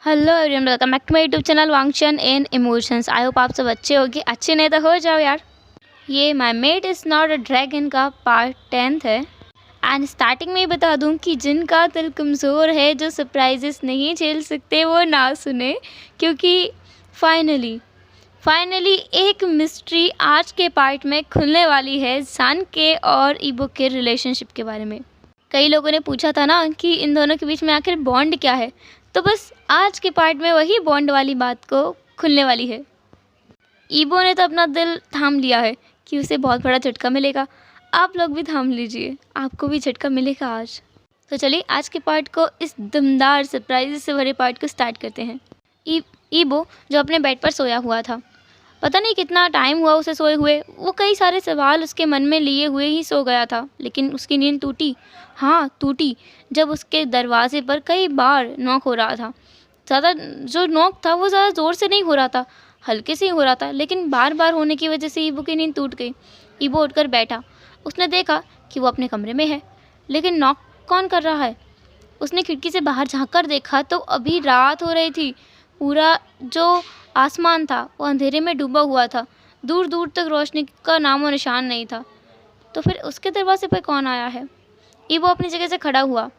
Hello everyone, welcome back to my YouTube channel Wangchan and emotions. I hope आप सब अच्छे होगे। अच्छे नहीं तो हो जाओ यार। ये my mate is not a dragon का पार्ट 10 है। एंड स्टार्टिंग में ही बता दूं कि जिनका दिल कमज़ोर है, जो सरप्राइजेस नहीं झेल सकते, वो ना सुने, क्योंकि फाइनली एक मिस्ट्री आज के पार्ट में खुलने वाली है सान के और ईबो के रिलेशनशिप के बारे में। कई लोगों ने पूछा था ना कि इन दोनों के बीच में आखिर बॉन्ड क्या है, तो बस आज के पार्ट में वही बॉन्ड वाली बात को खुलने वाली है। ईबो ने तो अपना दिल थाम लिया है कि उसे बहुत बड़ा झटका मिलेगा। आप लोग भी थाम लीजिए, आपको भी झटका मिलेगा आज। तो चलिए आज के पार्ट को, इस दमदार सरप्राइज से भरे पार्ट को स्टार्ट करते हैं। ईबो जो अपने बेड पर सोया हुआ था, पता नहीं कितना टाइम हुआ उसे सोए हुए। वो कई सारे सवाल उसके मन में लिए हुए ही सो गया था, लेकिन उसकी नींद टूटी। हाँ टूटी, जब उसके दरवाजे पर कई बार नॉक हो रहा था। ज़्यादा जो नॉक था वो ज़्यादा ज़ोर से नहीं हो रहा था, हल्के से ही हो रहा था, लेकिन बार बार होने की वजह से ईबो की नींद टूट गई। ईबो उठकर बैठा। उसने देखा कि वो अपने कमरे में है, लेकिन नॉक कौन कर रहा है। उसने खिड़की से बाहर झाँक कर देखा तो अभी रात हो रही थी। पूरा जो आसमान था वो अंधेरे में डूबा हुआ था। दूर दूर तक रोशनी का नामो निशान नहीं था। तो फिर उसके दरवाजे पर कौन आया है। ईबो अपनी जगह से खड़ा हुआ।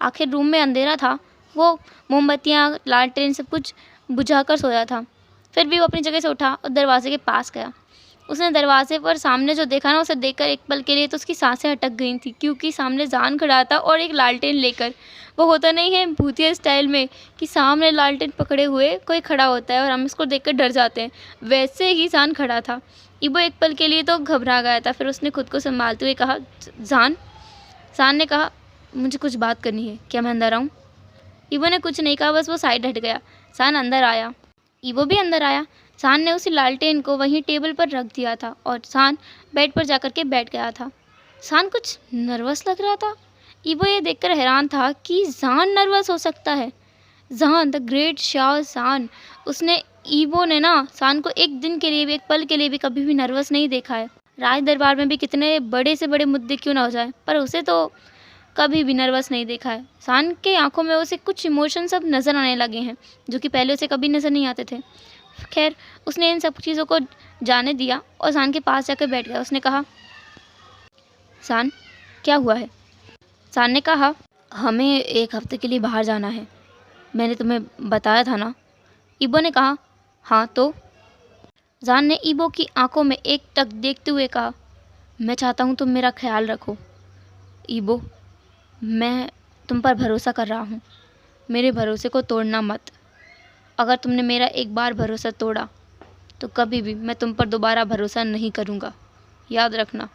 आखिर रूम में अंधेरा था, वो मोमबत्तियाँ, लालटेन सब कुछ बुझाकर सोया था। फिर भी वो अपनी जगह से उठा और दरवाजे के पास गया। उसने दरवाजे पर सामने जो देखा ना, उसे देखकर एक पल के लिए तो उसकी सांसें अटक गई थी, क्योंकि सामने जान खड़ा था और एक लालटेन लेकर। वो होता नहीं है भूतिया स्टाइल में कि सामने लालटेन पकड़े हुए कोई खड़ा होता है और हम इसको देखकर डर जाते हैं, वैसे ही जान खड़ा था। ईबो एक पल के लिए तो घबरा गया था। फिर उसने खुद को संभालते हुए कहा, जान ने कहा, मुझे कुछ बात करनी है, क्या मैं अंदर आऊँ। ईबो ने कुछ नहीं कहा, बस वो साइड हट गया। सान अंदर आया, ईबो भी अंदर आया। सान ने उसी लालटेन को वहीं टेबल पर रख दिया था और सान बेड पर जाकर के बैठ गया था। सान कुछ नर्वस लग रहा था। ईबो ये देखकर हैरान था कि जान नर्वस हो सकता है। जान, द ग्रेट शाह सान। उसने ईबो ने ना सान को एक दिन के लिए भी, एक पल के लिए भी कभी भी नर्वस नहीं देखा है। राज दरबार में भी कितने बड़े से बड़े मुद्दे क्यों ना हो जाए, पर उसे तो कभी भी नर्वस नहीं देखा है। सान के आंखों में उसे कुछ इमोशंस अब नज़र आने लगे हैं, जो कि पहले उसे कभी नज़र नहीं आते थे। खैर, उसने इन सब चीज़ों को जाने दिया और सान के पास जाकर बैठ गया। उसने कहा, सान क्या हुआ है। सान ने कहा, हमें एक हफ्ते के लिए बाहर जाना है, मैंने तुम्हें बताया था ना। ईबो ने कहा, हाँ तो। जान ने ईबो की आंखों में एक टक देखते हुए कहा, मैं चाहता हूँ तुम मेरा ख्याल रखो। ईबो, मैं तुम पर भरोसा कर रहा हूँ, मेरे भरोसे को तोड़ना मत। अगर तुमने मेरा एक बार भरोसा तोड़ा तो कभी भी मैं तुम पर दोबारा भरोसा नहीं करूँगा, याद रखना।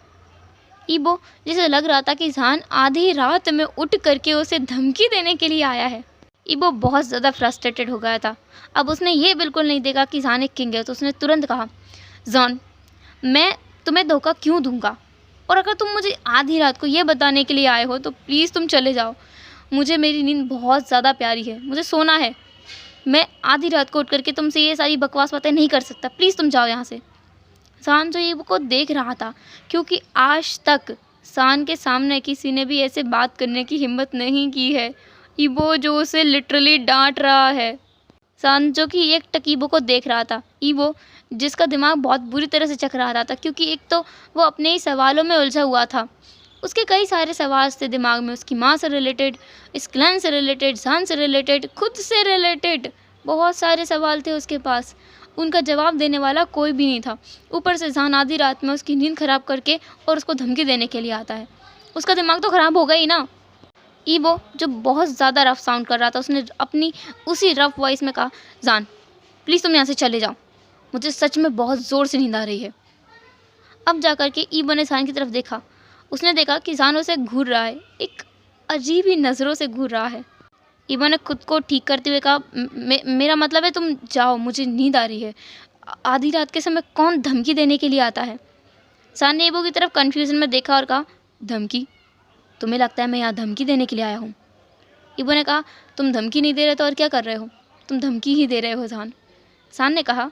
ईबो, जिसे लग रहा था कि जान आधी रात में उठ करके उसे धमकी देने के लिए आया है। ईबो बहुत ज़्यादा फ्रस्ट्रेटेड हो गया था। अब उसने ये बिल्कुल नहीं देखा कि जान एक किंग है, तो उसने तुरंत कहा, जान मैं तुम्हें धोखा क्यों दूंगा, और अगर तुम मुझे आधी रात को ये बताने के लिए आए हो तो प्लीज़ तुम चले जाओ। मुझे मेरी नींद बहुत ज़्यादा प्यारी है, मुझे सोना है। मैं आधी रात को उठ करके तुमसे ये सारी बकवास बातें नहीं कर सकता, प्लीज़ तुम जाओ यहाँ से। सान जो ईबो को देख रहा था, क्योंकि आज तक सान के सामने किसी ने भी ऐसे बात करने की हिम्मत नहीं की है। ईबो जो उसे लिटरली डांट रहा है। सान जो कि एक टक ईबो को देख रहा था। ईबो जिसका दिमाग बहुत बुरी तरह से चकरा रहा था, क्योंकि एक तो वो अपने ही सवालों में उलझा हुआ था। उसके कई सारे सवाल थे दिमाग में, उसकी माँ से रिलेटेड, इस क्लैन से रिलेटेड, जान से रिलेटेड, खुद से रिलेटेड बहुत सारे सवाल थे उसके पास। उनका जवाब देने वाला कोई भी नहीं था। ऊपर से जान आधी रात में उसकी नींद खराब करके और उसको धमकी देने के लिए आता है। उसका दिमाग तो ख़राब होगा ही ना। ईबो जो बहुत ज़्यादा रफ साउंड कर रहा था, उसने अपनी उसी रफ वॉइस में कहा, जान प्लीज़ तुम यहाँ से चले जाओ, मुझे सच में बहुत ज़ोर से नींद आ रही है। अब जाकर के ईबो ने जान की तरफ देखा। उसने देखा कि जान उसे घूर रहा है, एक अजीब ही नज़रों से घूर रहा है। ईबो ने खुद को ठीक करते हुए कहा, मेरा मतलब है तुम जाओ, मुझे नींद आ रही है। आधी रात के समय कौन धमकी देने के लिए आता है। जान ने ईबो की तरफ कन्फ्यूज़न में देखा और कहा, धमकी? तुम्हें लगता है मैं यहाँ धमकी देने के लिए आया हूँ? ईबो ने कहा, तुम धमकी नहीं दे रहे तो और क्या कर रहे हो, तुम धमकी ही दे रहे हो जान। जान ने कहा,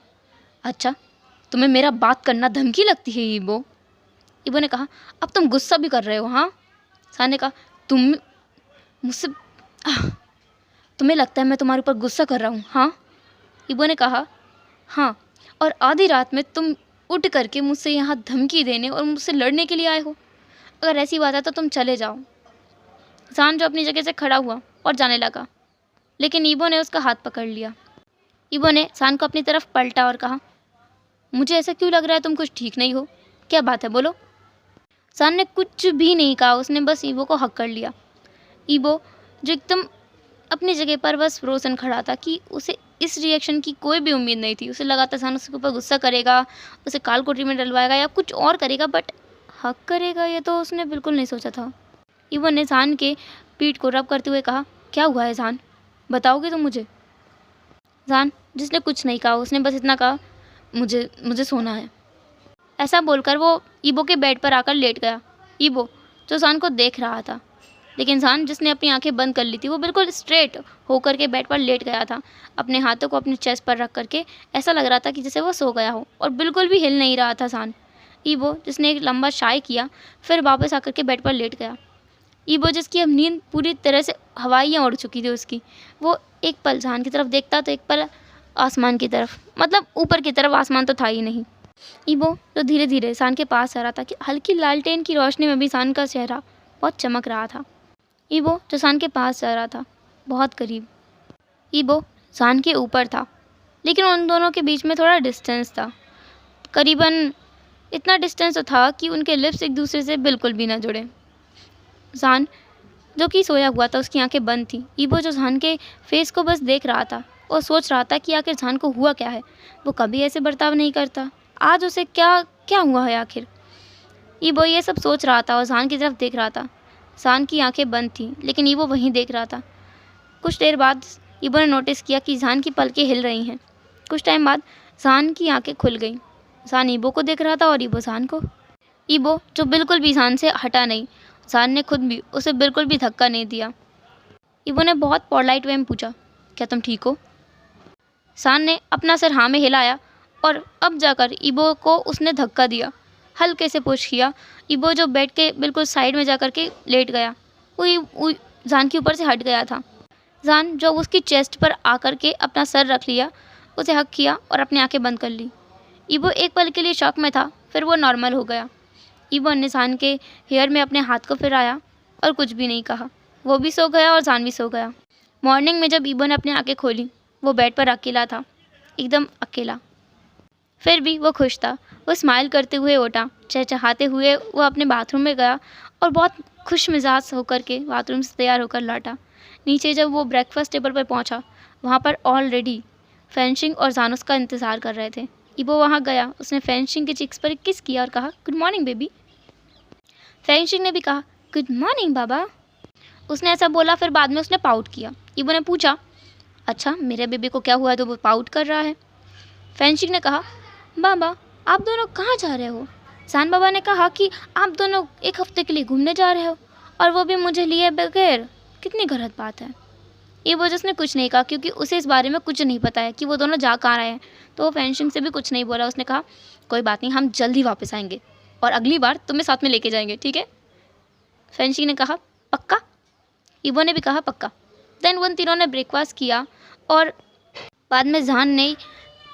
अच्छा तुम्हें मेरा बात करना धमकी लगती है ईबो? ईबो ने कहा, अब तुम गुस्सा भी कर रहे हो हाँ? जान ने कहा, तुम मुझसे तुम्हें लगता है मैं तुम्हारे ऊपर गुस्सा कर रहा हूँ, हाँ? ईबो ने कहा, हाँ, और आधी रात में तुम उठ करके मुझसे यहाँ धमकी देने और मुझसे लड़ने के लिए आए हो। अगर ऐसी बात है तो तुम चले जाओ। ज़ान जो अपनी जगह से खड़ा हुआ और जाने लगा, लेकिन ईबो ने उसका हाथ पकड़ लिया। ईबो ने ज़ान को अपनी तरफ पलटा और कहा, मुझे ऐसा क्यों लग रहा है तुम कुछ ठीक नहीं हो? क्या बात है, बोलो। ज़ान ने कुछ भी नहीं कहा, उसने बस ईबो को हक कर लिया। ईबो जो एकदम अपनी जगह पर बस फ्रोजन खड़ा था कि उसे इस रिएक्शन की कोई भी उम्मीद नहीं थी। उसे लगा था ज़ान उसके ऊपर गुस्सा करेगा, उसे काल कोठरी में डलवाएगा या कुछ और करेगा, बट हक करेगा ये तो उसने बिल्कुल नहीं सोचा था। ईबो ने ज़ान के पीठ को रब करते हुए कहा, क्या हुआ है ज़ान, बताओगे तुम मुझे? ज़ान जिसने कुछ नहीं कहा, उसने बस इतना कहा, मुझे मुझे सोना है। ऐसा बोलकर वो ईबो के बेड पर आकर लेट गया। ईबो जो ज़ान को देख रहा था, लेकिन ज़ान जिसने अपनी आंखें बंद कर ली थी, वो बिल्कुल स्ट्रेट होकर के बेड पर लेट गया था, अपने हाथों को अपनी चेस्ट पर रख करके। ऐसा लग रहा था कि जैसे वो सो गया हो और बिल्कुल भी हिल नहीं रहा था ज़ान। ईबो जिसने एक लंबा चाय किया, फिर वापस आकर के बेड पर लेट गया। ईबो जिसकी अब नींद पूरी तरह से हवाइयाँ उड़ चुकी थी उसकी, वो एक पल ज़ान की तरफ देखता तो एक पल आसमान की तरफ, मतलब ऊपर की तरफ, आसमान तो था ही नहीं। ईबो जो धीरे धीरे ज़ान के पास आ रहा था कि हल्की लालटेन की रोशनी में भी ज़ान का चेहरा बहुत चमक रहा था। ईबो जो ज़ान के पास जा रहा था, बहुत करीब। ईबो ज़ान के ऊपर था, लेकिन उन दोनों के बीच में थोड़ा डिस्टेंस था, करीबन इतना डिस्टेंस तो था कि उनके लिप्स एक दूसरे से बिल्कुल भी ना जुड़े। ज़ान जो कि सोया हुआ था, उसकी आंखें बंद थी। ईबो जो ज़ान के फेस को बस देख रहा था और सोच रहा था कि आखिर ज़ान को हुआ क्या है। वो कभी ऐसे बर्ताव नहीं करता, आज उसे क्या क्या हुआ है आखिर। ईबो ये सब सोच रहा था और ज़ान की तरफ देख रहा था। ज़ान की आंखें बंद थीं, लेकिन ईबो वहीं देख रहा था। कुछ देर बाद ईबो ने नोटिस किया कि ज़ान की पलकें हिल रही हैं। कुछ टाइम बाद ज़ान की आंखें खुल गईं। ज़ान ईबो को देख रहा था और ईबो ज़ान को। ईबो जो बिल्कुल भी ज़ान से हटा नहीं, ज़ान ने खुद भी उसे बिल्कुल भी धक्का नहीं दिया। ईबो ने बहुत पोलाइट वे में पूछा, क्या तुम ठीक हो? ज़ान ने अपना सिर हाँ में हिलाया और अब जाकर ईबो को उसने धक्का दिया, हल्के से पुश किया। ईबो जो बेड के बिल्कुल साइड में जाकर के लेट गया, वो ज़ान के ऊपर से हट गया था। ज़ान जो उसकी चेस्ट पर आकर के अपना सर रख लिया, उसे हक किया और अपनी आंखें बंद कर ली। ईबो एक पल के लिए शॉक में था, फिर वो नॉर्मल हो गया। ईबो ने ज़ान के हेयर में अपने हाथ को फिराया और कुछ भी नहीं कहा। वो भी सो गया और ज़ान भी सो गया। मॉर्निंग में जब ईबो ने अपनी आंखें खोली, वो बेड पर अकेला था, एकदम अकेला। फिर भी वो खुश था। वो स्माइल करते हुए उठा, चहचहाते हुए वो अपने बाथरूम में गया और बहुत खुश मिजाज होकर के बाथरूम से तैयार होकर लौटा। नीचे जब वो ब्रेकफास्ट टेबल पर पहुंचा, वहाँ पर ऑलरेडी फेंशिंग और ज़ान उसका इंतज़ार कर रहे थे। ईबो वहाँ गया, उसने फेंशिंग के चिक्स पर एक किस किया और कहा, गुड मॉर्निंग बेबी। फेंशिंग ने भी कहा, गुड मॉर्निंग बाबा। उसने ऐसा बोला, फिर बाद में उसने पाउट किया। ईबो ने पूछा, अच्छा मेरे बेबी को क्या हुआ है तो वो पाउट कर रहा है? फेंशिंग ने कहा, बाबा आप दोनों कहाँ जा रहे हो? ज़ान बाबा ने कहा कि आप दोनों एक हफ्ते के लिए घूमने जा रहे हो, और वो भी मुझे लिए बगैर। कितनी गलत बात है। ईबो जिसने कुछ नहीं कहा, क्योंकि उसे इस बारे में कुछ नहीं पता है कि वो दोनों जा कहाँ रहे हैं, तो वो फेंशिंग से भी कुछ नहीं बोला। उसने कहा, कोई बात नहीं, हम जल्दी वापस आएंगे और अगली बार तुम्हें साथ में लेके जाएंगे, ठीक है? फेंशिंग ने कहा, पक्का? ईबो ने भी कहा, पक्का। देन उन तीनों ने ब्रेकफास्ट किया और बाद में ज़ान ने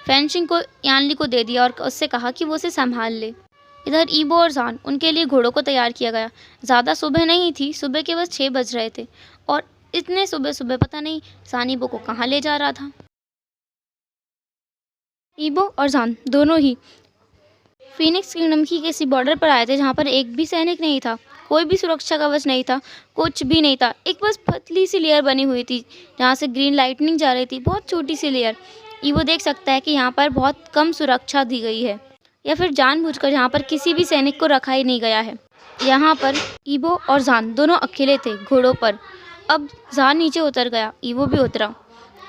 फेंशिंग को यानली को दे दिया और उससे कहा कि वो उसे संभाल ले। इधर ईबो और ज़ान, उनके लिए घोड़ों को तैयार किया गया। ज़्यादा सुबह नहीं थी, सुबह के बस 6 बज रहे थे और इतने सुबह सुबह पता नहीं ज़ान ईबो को कहाँ ले जा रहा था। ईबो और ज़ान दोनों ही फीनिक्स किंगडम की किसी बॉर्डर पर आए थे जहाँ पर एक भी सैनिक नहीं था, कोई भी सुरक्षा कवच नहीं था, कुछ भी नहीं था। एक बस पतली सी लेयर बनी हुई थी जहाँ से ग्रीन लाइटनिंग जा रही थी, बहुत छोटी सी लेयर। ईबो देख सकता है कि यहाँ पर बहुत कम सुरक्षा दी गई है, या फिर जानबूझकर यहाँ पर किसी भी सैनिक को रखा ही नहीं गया है। यहाँ पर ईबो और ज़ान दोनों अकेले थे घोड़ों पर। अब ज़ान नीचे उतर गया, ईबो भी उतरा।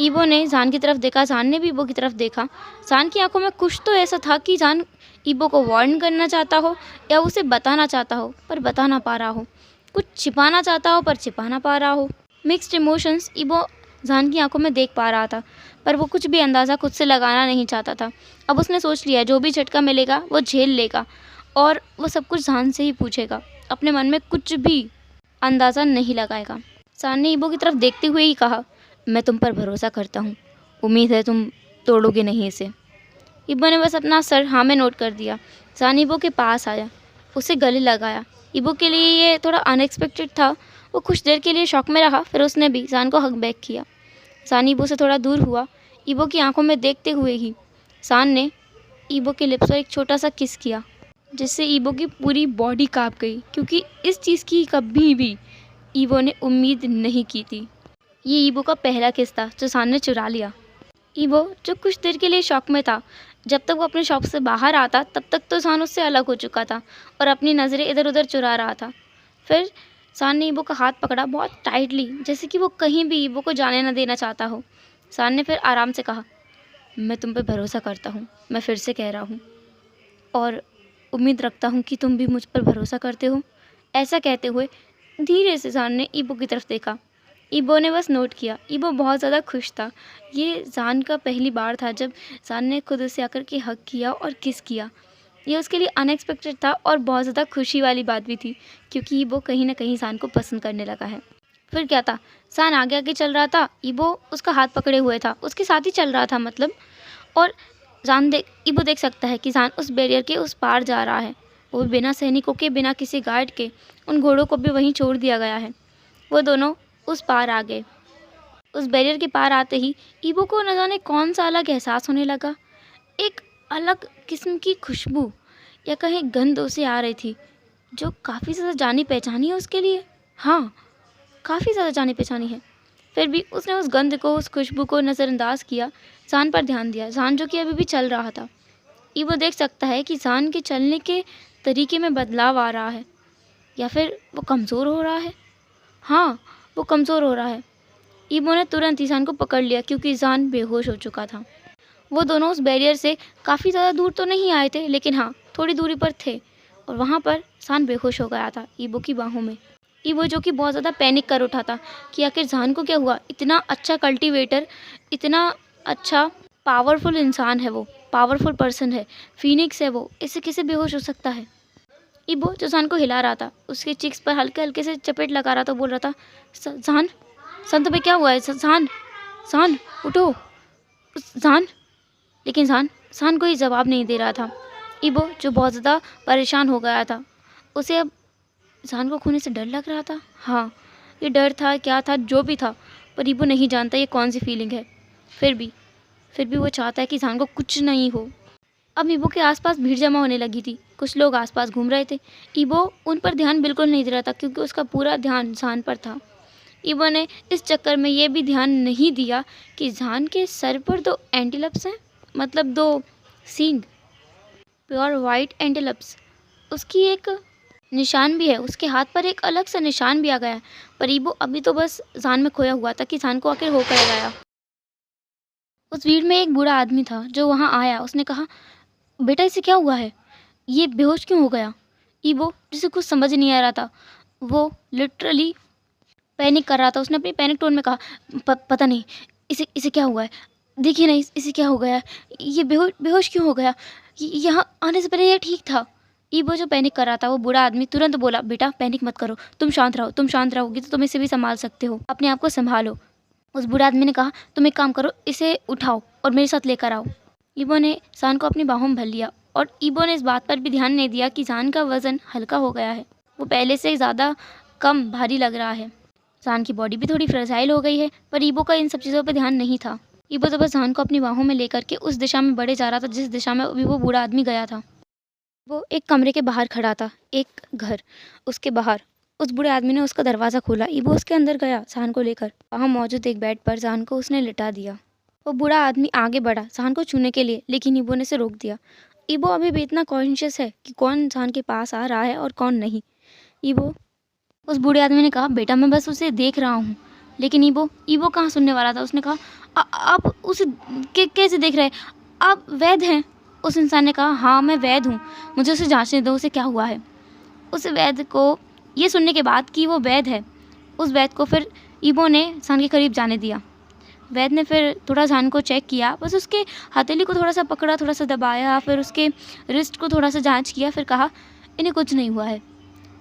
ईबो ने ज़ान की तरफ देखा, ज़ान ने भी ईबो की तरफ देखा। ज़ान की आंखों में कुछ तो ऐसा था कि ज़ान ईबो को वार्न करना चाहता हो या उसे बताना चाहता हो पर बता ना पा रहा हो, कुछ छिपाना चाहता हो पर छिपा ना पा रहा हो। मिक्स्ड इमोशंस ईबो ज़ान की आंखों में देख पा रहा था, पर वो कुछ भी अंदाज़ा खुद से लगाना नहीं चाहता था। अब उसने सोच लिया, जो भी झटका मिलेगा वो झेल लेगा और वो सब कुछ ज़ान से ही पूछेगा, अपने मन में कुछ भी अंदाज़ा नहीं लगाएगा। ज़ान ने ईबो की तरफ देखते हुए ही कहा, मैं तुम पर भरोसा करता हूँ, उम्मीद है तुम तोड़ोगे नहीं इसे। ईबो ने बस अपना सर हाँ में नोट कर दिया। सान ईबो के पास आया, उसे गले लगाया। ईबो के लिए ये थोड़ा अनएक्सपेक्टेड था। वो कुछ देर के लिए शॉक में रहा, फिर उसने भी सान को हग बैक किया। सान ईबो से थोड़ा दूर हुआ। ईबो की आंखों में देखते हुए ही सान ने ईबो के लिप्स पर एक छोटा सा किस किया, जिससे ईबो की पूरी बॉडी कांप गई, क्योंकि इस चीज़ की कभी भी ईबो ने उम्मीद नहीं की थी। ये ईबो का पहला किस था जो सान ने चुरा लिया। ईबो जो कुछ देर के लिए शॉक में था, जब तक वो अपने शॉप से बाहर आता तब तक तो सान उससे अलग हो चुका था और अपनी नज़रें इधर उधर चुरा रहा था। फिर सान ने ईबो का हाथ पकड़ा बहुत टाइटली, जैसे कि वो कहीं भी ईबो को जाने न देना चाहता हो। सान ने फिर आराम से कहा, मैं तुम पर भरोसा करता हूँ, मैं फिर से कह रहा हूँ, और उम्मीद रखता हूँ कि तुम भी मुझ पर भरोसा करते हो। ऐसा कहते हुए धीरे से सान ने ईबो की तरफ देखा। ईबो ने बस नोट किया। ईबो बहुत ज़्यादा खुश था। ये सान का पहली बार था जब सान ने खुद उसे आकर के हग किया और किस किया। ये उसके लिए अनएक्सपेक्टेड था और बहुत ज़्यादा खुशी वाली बात भी थी, क्योंकि ईबो कहीं ना कहीं सान को पसंद करने लगा है। फिर क्या था, सान आगे आगे चल रहा था, ईबो उसका हाथ पकड़े हुए था, उसके साथ ही चल रहा था मतलब। और ईबो देख सकता है कि सान उस बैरियर के उस पार जा रहा है। वो बिना सैनिकों के, बिना किसी गार्ड के, उन घोड़ों को भी वहीं छोड़ दिया गया है। वो दोनों उस पार आ गए। उस बैरियर के पार आते ही ईबो को न जाने कौन सा अलग एहसास होने लगा। एक अलग किस्म की खुशबू या कहीं गंध उसे आ रही थी, जो काफ़ी ज़्यादा जानी पहचानी है उसके लिए। हाँ, काफ़ी ज़्यादा जानी पहचानी है। फिर भी उसने उस गंध को, उस खुशबू को नज़रअंदाज किया। सान पर ध्यान दिया, सान जो कि अभी भी चल रहा था। ईबो देख सकता है कि सान के चलने के तरीके में बदलाव आ रहा है, या फिर वो कमज़ोर हो रहा है। हाँ, वो कमज़ोर हो रहा है। ईबो ने तुरंत ही सान को पकड़ लिया, क्योंकि सान बेहोश हो चुका था। वो दोनों उस बैरियर से काफ़ी ज़्यादा दूर तो नहीं आए थे, लेकिन हाँ, थोड़ी दूरी पर थे, और वहाँ पर सान बेहोश हो गया था ईबो की बाहों में। ईबो जो कि बहुत ज़्यादा पैनिक कर उठा था कि आखिर सान को क्या हुआ। इतना अच्छा कल्टीवेटर, इतना अच्छा पावरफुल इंसान है वो, पावरफुल पर्सन है, फीनिक्स है वो, इससे कैसे बेहोश हो सकता है। ईबो जो सान को हिला रहा था, उसके चिक्स पर हल्के हल्के से चपेट लगा रहा था, बोल रहा था, सान, सान तुम्हें क्या हुआ है, सान, सान उठो, सान। लेकिन सान कोई जवाब नहीं दे रहा था। ईबो जो बहुत ज़्यादा परेशान हो गया था, उसे अब सान को खोने से डर लग रहा था। हाँ, ये डर था, क्या था, जो भी था, पर ईबो नहीं जानता ये कौन सी फीलिंग है। फिर भी वो चाहता है कि सान को कुछ नहीं हो। अब ईबो के आसपास भीड़ जमा होने लगी थी। कुछ लोग आसपास घूम रहे थे। ईबो उन पर ध्यान बिल्कुल नहीं दे रहा था, क्योंकि उसका पूरा ध्यान सान पर था। ईबो ने इस चक्कर में ये भी ध्यान नहीं दिया कि सान के सर पर 2 एंटीलप्स हैं, मतलब 2 सींग, प्योर वाइट एंटीलप्स। उसकी एक निशान भी है, उसके हाथ पर एक अलग सा निशान भी आ गया है। पर ईबो अभी तो बस सान में खोया हुआ था कि सान को आखिर होकर गया। उस भीड़ में एक बूढ़ा आदमी था जो वहाँ आया। उसने कहा, बेटा इसे क्या हुआ है, ये बेहोश क्यों हो गया। ईबो जिसे कुछ समझ नहीं आ रहा था, वो लिटरली पैनिक कर रहा था। उसने अपनी पैनिक टोन में कहा, पता नहीं इसे इसे क्या हुआ है, देखिए ना इसे क्या हो गया है, ये बेहोश क्यों हो गया, यहाँ आने से पहले ये ठीक था। ईबो जो पैनिक कर रहा था, वो बूढ़ा आदमी तुरंत बोला, बेटा पैनिक मत करो, तुम शांत रहो, तुम शांत रहोगी तो तुम इसे भी संभाल सकते हो, अपने आप को संभालो। उस बूढ़े आदमी ने कहा, तुम एक काम करो, इसे उठाओ और मेरे साथ लेकर आओ। ईबो ने सान को अपनी बाहों में भर लिया, और ईबो ने इस बात पर भी ध्यान नहीं दिया कि सान का वज़न हल्का हो गया है, वो पहले से ज़्यादा कम भारी लग रहा है। सान की बॉडी भी थोड़ी फ्रेजाइल हो गई है, पर ईबो का इन सब चीज़ों पर ध्यान नहीं था। ईबो तो बस सान को अपनी बाहों में लेकर के उस दिशा में बढ़े जा रहा था जिस दिशा में अभी वो बूढ़ा आदमी गया था। वो एक कमरे के बाहर खड़ा था, एक घर, उसके बाहर। उस बूढ़े आदमी ने उसका दरवाज़ा खोला। ईबो उसके अंदर गया सान को लेकर। वहाँ मौजूद एक बेड पर सान को उसने लिटा दिया। वो बूढ़ा आदमी आगे बढ़ा सान को छूने के लिए, लेकिन ईबो ने उसे रोक दिया। ईबो अभी भी इतना कॉन्शियस है कि कौन सान के पास आ रहा है और कौन नहीं। ईबो, उस बूढ़े आदमी ने कहा, बेटा मैं बस उसे देख रहा हूँ। लेकिन ईबो कहाँ सुनने वाला था। उसने कहा, आप उसे कैसे देख रहे हैं, आप वैद्य हैं। उस इंसान ने कहा, हाँ मैं वैद्य हूँ, मुझे उसे जांचने दो, उसे क्या हुआ है। उस वैद्य को ये सुनने के बाद कि वो वैद्य है, उस वैद्य को फिर ईबो ने सान के करीब जाने दिया। वैद्य ने फिर थोड़ा सान को चेक किया, बस उसके हथेली को थोड़ा सा पकड़ा, थोड़ा सा दबाया, फिर उसके रिस्ट को थोड़ा सा जांच किया, फिर कहा, इन्हें कुछ नहीं हुआ है,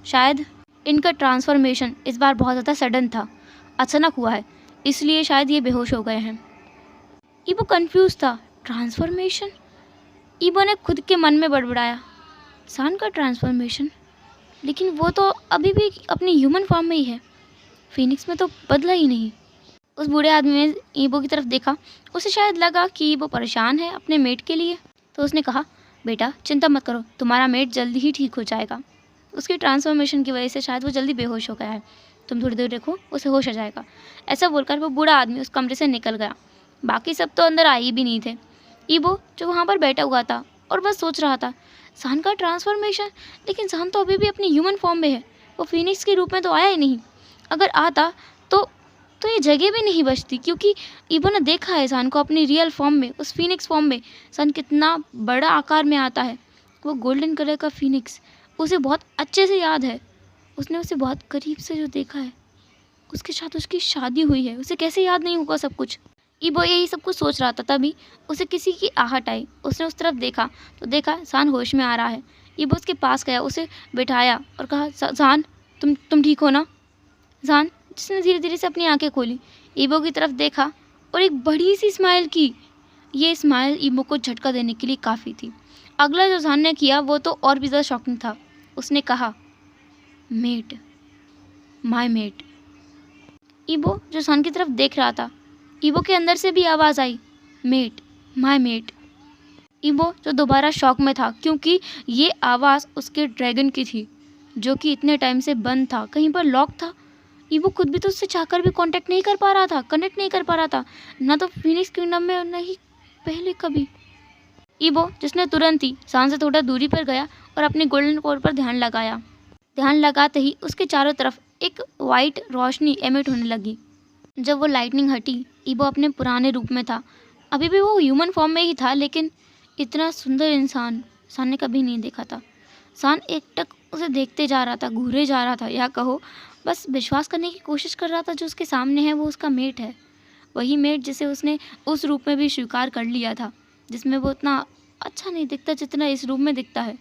शायद इनका ट्रांसफॉर्मेशन इस बार बहुत ज़्यादा सडन था, अचानक हुआ है, इसलिए शायद ये बेहोश हो गए हैं। ईबो कंफ्यूज था। ट्रांसफॉर्मेशन? ईबो ने खुद के मन में बड़बड़ाया। सान का ट्रांसफॉर्मेशन? लेकिन वो तो अभी भी अपनी ह्यूमन फॉर्म में ही है, फिनिक्स में तो बदला ही नहीं। उस बूढ़े आदमी ने ईबो की तरफ देखा। उसे शायद लगा कि ईबो परेशान है अपने मेट के लिए, तो उसने कहा, बेटा चिंता मत करो, तुम्हारा मेट जल्दी ही ठीक हो जाएगा। उसकी ट्रांसफॉर्मेशन की वजह से शायद वो जल्दी बेहोश हो गया है, तुम थोड़ी देर देखो, उसे होश आ जाएगा। ऐसा बोलकर वो बूढ़ा आदमी उस कमरे से निकल गया। बाकी सब तो अंदर आए भी नहीं थे। ईबो जो वहाँ पर बैठा हुआ था और बस सोच रहा था, सान का ट्रांसफॉर्मेशन? लेकिन सान तो अभी भी अपनी ह्यूमन फॉर्म में है, वो फिनिक्स के रूप में तो आया ही नहीं। अगर आता तो ये जगह भी नहीं बचती, क्योंकि ईबो ने देखा है सान को अपनी रियल फॉर्म में, उस फिनिक्स फॉर्म में। सान कितना बड़ा आकार में आता है। वो गोल्डन कलर का फिनिक्स उसे बहुत अच्छे से याद है। उसने उसे बहुत करीब से जो देखा है, उसके साथ उसकी शादी हुई है, उसे कैसे याद नहीं होगा सब कुछ। ईबो यही सब कुछ सोच रहा था, तभी उसे किसी की आहट आई। उसने उस तरफ देखा तो देखा सान होश में आ रहा है। ईबो उसके पास गया, उसे बिठाया और कहा, सान तुम ठीक हो ना? सान, जिसने धीरे धीरे से अपनी आंखें खोली, ईबो की तरफ देखा और एक बड़ी सी स्माइल की। ये स्माइल ईबो को झटका देने के लिए काफ़ी थी। अगला जो सान ने किया वो तो और भी ज़्यादा शॉकिंग था। उसने कहा, मेट, माय मेट। ईबो जो सान की तरफ देख रहा था, ईबो के अंदर से भी आवाज़ आई, मेट, माय मेट। ईबो जो दोबारा शॉक में था, क्योंकि ये आवाज़ उसके ड्रैगन की थी, जो कि इतने टाइम से बंद था, कहीं पर लॉक था। ईबो खुद भी तो उससे चाहकर भी कांटेक्ट नहीं कर पा रहा था, कनेक्ट नहीं कर पा रहा था, ना तो फिनिक्स किंगडम में, ना ही पहले कभी। ईबो जिसने तुरंत ही सान से थोड़ा दूरी पर गया और अपने गोल्डन कोर पर ध्यान लगाया। ध्यान लगाते ही उसके चारों तरफ एक वाइट रोशनी एमिट होने लगी। जब वो लाइटनिंग हटी, ईबो अपने पुराने रूप में था। अभी भी वो ह्यूमन फॉर्म में ही था, लेकिन इतना सुंदर इंसान सान ने कभी नहीं देखा था। सान एकटक उसे देखते जा रहा था, घूरे जा रहा था, या कहो बस विश्वास करने की कोशिश कर रहा था जो उसके सामने है वो उसका मेट है। वही मेट जिसे उसने उस रूप में भी स्वीकार कर लिया था, जिसमें वो उतना अच्छा नहीं दिखता जितना इस रूप में दिखता है।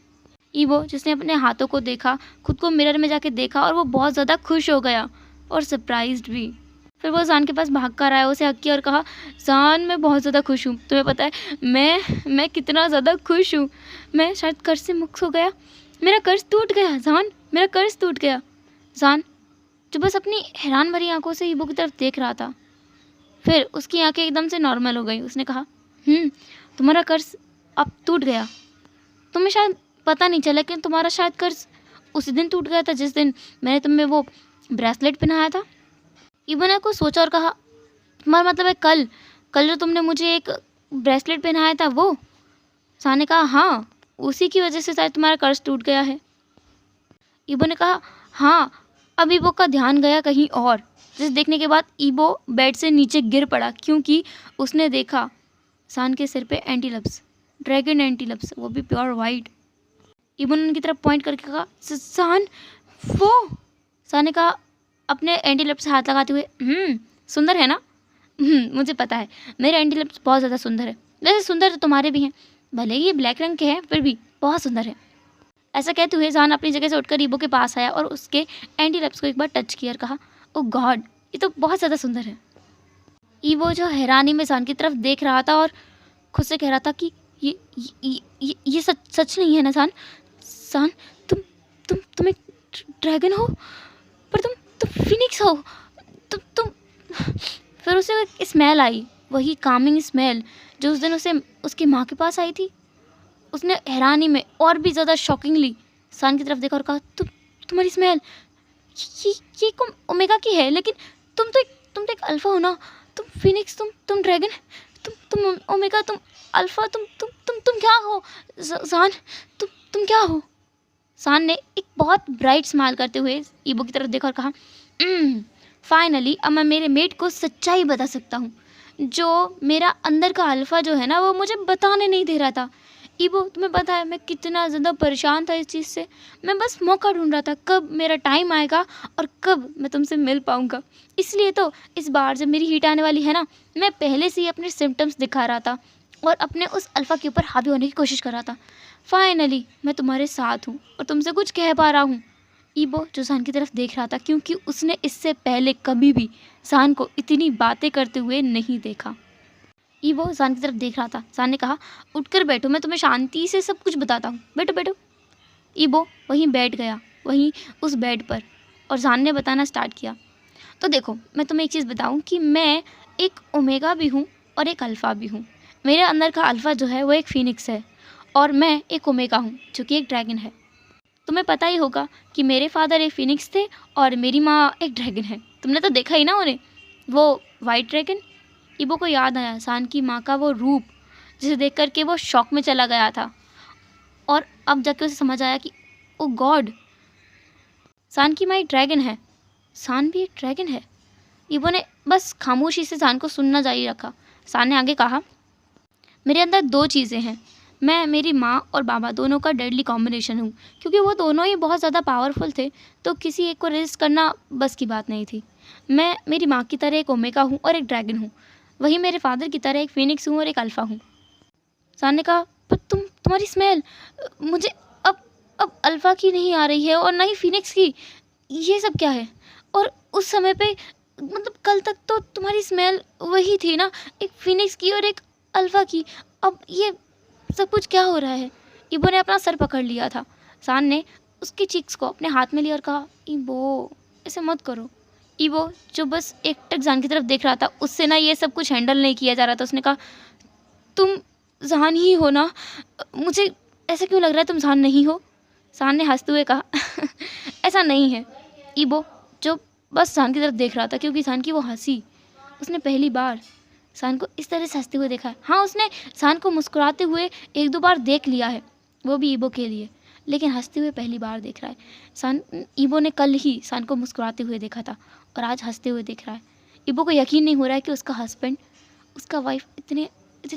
ईबो जिसने अपने हाथों को देखा, खुद को मिरर में जाके देखा, और वो बहुत ज़्यादा खुश हो गया और सरप्राइज्ड भी। फिर वो सान के पास भाग कर आया, उसे हक किया और कहा, सान मैं बहुत ज़्यादा खुश हूँ, तुम्हें पता है मैं कितना ज़्यादा खुश हूँ। मैं शायद कर्ज से मुक्त हो गया, मेरा कर्ज टूट गया सान, मेरा कर्ज टूट गया। सान जो बस अपनी हैरान भरी आंखों से ईबो की तरफ देख रहा था, फिर उसकी आंखें एकदम से नॉर्मल हो गई। उसने कहा, तुम्हारा कर्ज अब टूट गया। तुम्हें शायद पता नहीं चला, लेकिन तुम्हारा शायद कर्ज उसी दिन टूट गया था जिस दिन मैंने तुम्हें वो ब्रेसलेट पहनाया था। ईबो ने कुछ सोचा और कहा, तुम्हारा मतलब है कल जो तुमने मुझे एक ब्रेसलेट पहनाया था वो? सान ने कहा, हाँ, उसी की वजह से शायद तुम्हारा कर्ज टूट गया है। ईबो ने कहा, हाँ। अब ईबो का ध्यान गया कहीं और, जिसे देखने के बाद ईबो बेड से नीचे गिर पड़ा, क्योंकि उसने देखा सान के सिर पे एंटीलप्स, ड्रैगन एंटीलप्स, वो भी प्योर वाइट। ईबो ने उनकी तरफ पॉइंट करके कहा, सान वो? सान ने कहा अपने एंटीलप्स से हाथ लगाते हुए, सुंदर है ना? मुझे पता है, मेरे एंटीलप्स बहुत ज़्यादा सुंदर है। वैसे सुंदर तो तुम्हारे भी हैं, भले ही ये ब्लैक रंग के हैं, फिर भी बहुत सुंदर है। ऐसा कहते हुए सान अपनी जगह से उठकर ईबो के पास आया और उसके एंटीलप्स को एक बार टच किया और कहा, ओ गॉड, ये तो बहुत ज़्यादा सुंदर है। ईबो जो हैरानी में सान की तरफ देख रहा था और खुद से कह रहा था कि ये सच नहीं है ना सान? सान तुम एक ड्रैगन हो, पर तुम फिनिक्स हो। तुम फिर उसे एक स्मेल आई, वही कामिंग स्मेल जो उस दिन उसे उसकी माँ के पास आई थी। उसने हैरानी में और भी ज़्यादा शॉकिंगली सान की तरफ देखा और कहा, तुम्हारी स्मेल ये ओमेगा की है, लेकिन तुम तो एक अल्फा हो ना? तुम फिनिक्स, तुम ड्रैगन, तुम ओमेगा, तुम अल्फा, तुम क्या हो सान? तुम क्या हो? सान ने एक बहुत ब्राइट स्माइल करते हुए ईबो की तरफ देखा और कहा, फाइनली अब मैं मेरे मेट को सच्चाई बता सकता हूँ। जो मेरा अंदर का अल्फा जो है ना, वो मुझे बताने नहीं दे रहा था। ईबो, तुम्हें पता है मैं कितना ज़्यादा परेशान था इस चीज़ से। मैं बस मौका ढूंढ रहा था कब मेरा टाइम आएगा और कब मैं तुमसे मिल पाऊँगा। इसलिए तो इस बार जब मेरी हिट आने वाली है ना, मैं पहले से ही अपने सिम्टम्स दिखा रहा था और अपने उस अल्फ़ा के ऊपर हावी होने की कोशिश कर रहा था। फाइनली मैं तुम्हारे साथ हूँ और तुमसे कुछ कह पा रहा हूँ। ईबो जो सान की तरफ देख रहा था, क्योंकि उसने इससे पहले कभी भी सान को इतनी बातें करते हुए नहीं देखा। ईबो सान की तरफ देख रहा था। सान ने कहा, उठकर बैठो, मैं तुम्हें शांति से सब कुछ बताता हूँ, बैठो बैठो। ईबो वहीं बैठ गया, वहीं उस बेड पर, और सान ने बताना स्टार्ट किया। तो देखो, मैं तुम्हें एक चीज़ बताऊँ कि मैं एक ओमेगा भी हूँ और एक अल्फ़ा भी हूँ। मेरे अंदर का अल्फ़ा जो है वो एक फ़ीनिक्स है, और मैं एक ओमेगा हूँ जो कि एक ड्रैगन है। तुम्हें पता ही होगा कि मेरे फादर एक फ़ीनिक्स थे और मेरी माँ एक ड्रैगन है। तुमने तो देखा ही ना उन्हें, वो वाइट ड्रैगन। ईबो को याद आया सान की माँ का वो रूप, जिसे देख कर के वो शॉक में चला गया था, और अब जाके उसे समझ आया कि ओ गॉड, सान की माँ एक ड्रैगन है, सान भी एक ड्रैगन है। ईबो ने बस खामोशी से सान को सुनना जारी रखा। सान ने आगे कहा, मेरे अंदर दो चीज़ें हैं, मैं मेरी माँ और बाबा दोनों का डेडली कॉम्बिनेशन हूँ, क्योंकि वो दोनों ही बहुत ज़्यादा पावरफुल थे, तो किसी एक को रेजिस्ट करना बस की बात नहीं थी। मैं मेरी माँ की तरह एक ओमेगा हूँ और एक ड्रैगन हूँ, वहीं मेरे फादर की तरह एक फ़ीनिक्स हूँ और एक अल्फ़ा हूँ। सान ने कहा, पर तुम्हारी स्मेल मुझे अब अल्फ़ा की नहीं आ रही है और ना ही फ़ीनिक्स की, ये सब क्या है? और उस समय पे, मतलब कल तक तो तुम्हारी स्मेल वही थी ना, एक फ़ीनिक्स की और एक अल्फ़ा की, अब ये सब कुछ क्या हो रहा है? ईबो ने अपना सर पकड़ लिया था। सान ने उसकी चीक्स को अपने हाथ में लिया और कहा, ईबो ऐसे मत करो। ईबो जो बस एकटक जान की तरफ देख रहा था, उससे ना ये सब कुछ हैंडल नहीं किया जा रहा था। उसने कहा, तुम जान ही हो ना? मुझे ऐसा क्यों लग रहा है तुम जान नहीं हो? सान ने हंसते हुए कहा, ऐसा नहीं है। ईबो जो बस सान की तरफ देख रहा था, क्योंकि सान की वो हंसी, उसने पहली बार सान को इस तरह से हंसते हुए देखा है। हाँ, उसने सान को मुस्कुराते हुए एक दो बार देख लिया है, वो भी ईबो के लिए, लेकिन हंसते हुए पहली बार देख रहा है। ईबो ने कल ही सान को मुस्कुराते हुए देखा था और आज हंसते हुए देख रहा है। ईबो को यकीन नहीं हो रहा है कि उसका हस्बैंड, उसका वाइफ इतने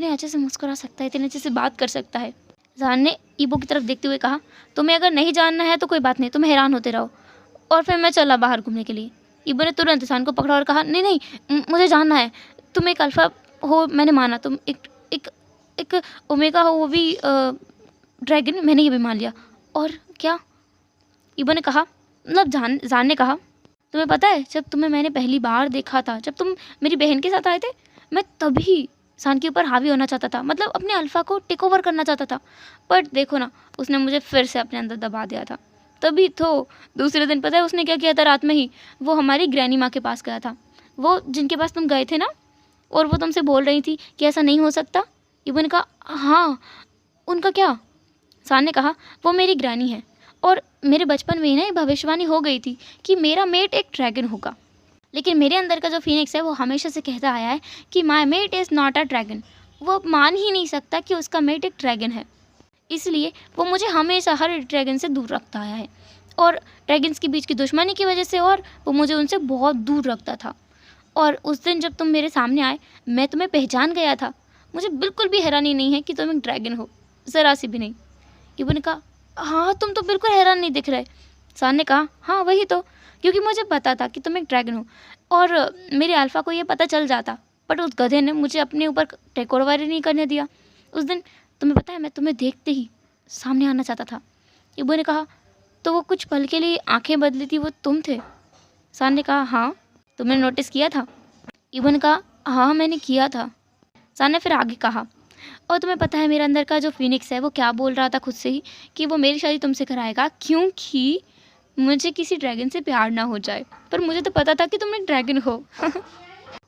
अच्छे से मुस्कुरा सकता है, इतने अच्छे से बात कर सकता है। सान ने ईबो की तरफ देखते हुए कहा, तुम्हें अगर नहीं जानना है तो कोई बात नहीं, तुम हैरान होते रहो। और फिर मैं चला बाहर घूमने के लिए। ईबो ने तुरंत सान को पकड़ा और कहा, नहीं नहीं, मुझे जानना है, तुम एक अल्फ़ा हो मैंने माना, तुम एक ओमेगा हो, वो भी ड्रैगन, मैंने ये भी मान लिया, और क्या? ईबो ने कहा, मतलब जान ने कहा, तुम्हें पता है जब तुम्हें मैंने पहली बार देखा था, जब तुम मेरी बहन के साथ आए थे, मैं तभी सान के ऊपर हावी होना चाहता था, मतलब अपने अल्फ़ा को टेक ओवर करना चाहता था, पर देखो ना, उसने मुझे फिर से अपने अंदर दबा दिया था। तभी तो दूसरे दिन पता है उसने क्या किया था? रात में ही वो हमारी ग्रैनी माँ के पास गया था, वो जिनके पास तुम गए थे ना, और वो तुमसे बोल रही थी कि ऐसा नहीं हो सकता। ईबो ने कहा, हाँ, उनका क्या? सान ने कहा, वो मेरी ग्रैनी है, और मेरे बचपन में ही ना ये भविष्यवाणी हो गई थी कि मेरा मेट एक ड्रैगन होगा, लेकिन मेरे अंदर का जो फ़ीनिक्स है वो हमेशा से कहता आया है कि my mate is not a dragon. वो मान ही नहीं सकता कि उसका मेट एक ड्रैगन है, इसलिए वो मुझे हमेशा हर ड्रैगन से दूर रखता आया है, और ड्रैगन्स के बीच की दुश्मनी की वजह से और वो मुझे उनसे बहुत दूर रखता था। और उस दिन जब तुम मेरे सामने आए, मैं तुम्हें पहचान गया था। मुझे बिल्कुल भी हैरानी नहीं है कि तुम एक ड्रैगन हो, ज़रा सी भी नहीं। ईबो ने कहा, हाँ, तुम तो बिल्कुल हैरान नहीं दिख रहे। सान ने कहा, हाँ वही तो, क्योंकि मुझे पता था कि तुम एक ड्रैगन हो, और मेरे अल्फ़ा को ये पता चल जाता, बट उस गधे ने मुझे अपने ऊपर टेक ओवर नहीं करने दिया। उस दिन तुम्हें पता है, मैं तुम्हें देखते ही सामने आना चाहता था। ईबो ने कहा, तो वो कुछ पल के लिए आंखें बदली थी, वो तुम थे? सान ने कहा, हाँ, तुमने नोटिस किया था? ईबो ने कहा, हाँ मैंने किया था। सान ने फिर आगे कहा, और तुम्हें पता है मेरे अंदर का जो फ़ीनिक्स है वो क्या बोल रहा था खुद से ही, कि वो मेरी शादी तुमसे कराएगा, क्योंकि मुझे किसी ड्रैगन से प्यार ना हो जाए। पर मुझे तो पता था कि तुम एक ड्रैगन हो।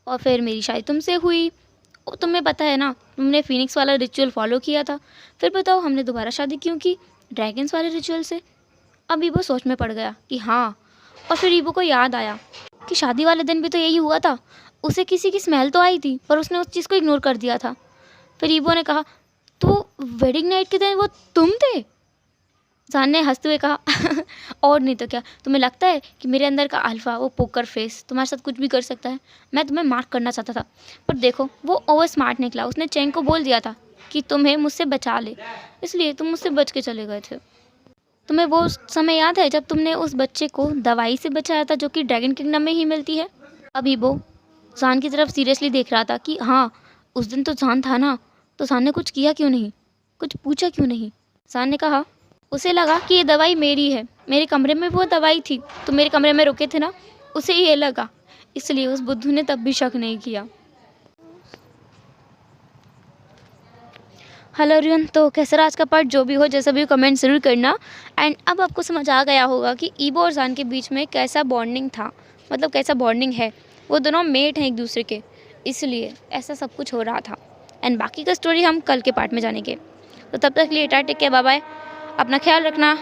और फिर मेरी शादी तुमसे हुई, और तुम्हें पता है ना, तुमने फ़ीनिक्स वाला रिचुअल फॉलो किया था। फिर बताओ हमने दोबारा शादी क्यों की? ड्रैगन्स वाले रिचुअल से। अब ईबो सोच में पड़ गया कि हाँ, और फिर ईबो को याद आया कि शादी वाले दिन भी तो यही हुआ था, उसे किसी की स्मेल तो आई थी, पर उसने उस चीज़ को इग्नोर कर दिया था। फिर ईबो ने कहा, तो वेडिंग नाइट के दिन वो तुम थे? सान ने हंसते हुए कहा, और नहीं तो क्या, तुम्हें लगता है कि मेरे अंदर का अल्फ़ा, वो पोकर फेस, तुम्हारे साथ कुछ भी कर सकता है? मैं तुम्हें मार्क करना चाहता था, पर देखो वो ओवर स्मार्ट निकला। उसने चैंग को बोल दिया था कि तुम्हें मुझसे बचा ले, इसलिए तुम मुझसे बच के चले गए थे। तुम्हें वो समय याद है जब तुमने उस बच्चे को दवाई से बचाया था, जो कि ड्रैगन किंगडम में ही मिलती है? अब ईबो सान की तरफ सीरियसली देख रहा था कि हाँ, उस दिन तो सान था ना, तो सान ने कुछ किया क्यों नहीं, कुछ पूछा क्यों नहीं? सान ने कहा, उसे लगा कि ये दवाई मेरी है, मेरे कमरे में वो दवाई थी, तो मेरे कमरे में रुके थे ना, उसे ये लगा, इसलिए उस बुद्धू ने तब भी शक नहीं किया। हेलो एवरीवन, तो कैसा रहा आज का पार्ट? जो भी हो, जैसा भी हो, कमेंट ज़रूर करना। एंड अब आपको समझ आ गया होगा कि ईबो और जान के बीच में कैसा बॉन्डिंग था, मतलब कैसा बॉन्डिंग है। वो दोनों मेट हैं एक दूसरे के, इसलिए ऐसा सब कुछ हो रहा था। एंड बाकी का स्टोरी हम कल के पार्ट में जानेंगे। तो तब तक के लिए टाटा, टेक केयर, बाय बाय, अपना ख्याल रखना।